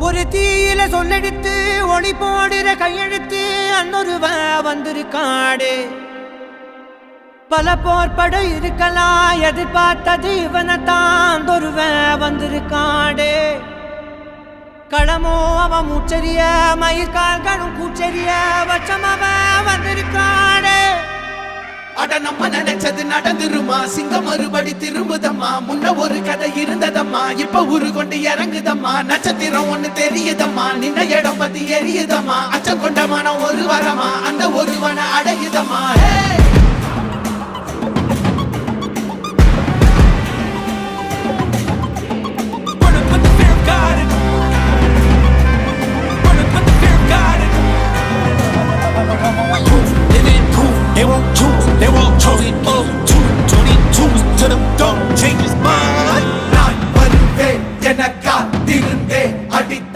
ஒரு தீயில சொல்லெடுத்து ஒளி போடுற கையெழுத்து அன்னொருவ வந்திருக்காடு. பல போர்பட இருக்கலாம் எதிர்பார்த்தது இவனைத்தான் ஒருவ வந்திருக்காடு. களமோ அவன் மூச்சரிய மயிர்கால்களும் கூச்சரிய வச்சம் அவன் வந்திருக்காடு. அட நம்ம நினைச்சது நடந்துருமா, சிங்கம் மறுபடி திரும்புதம்மா. முன்ன ஒரு கதை இருந்ததம்மா, இப்ப ஊரு கொண்டு இறங்குதம்மா. நட்சத்திரம் ஒண்ணு தெரியுதம்மா, நின்ன இடம் பத்தி எரியுதம்மா. அச்சம் கொண்ட மனம் ஒரு வரமா, அந்த ஒருவனை அடையுதம்மா. Put the fear of God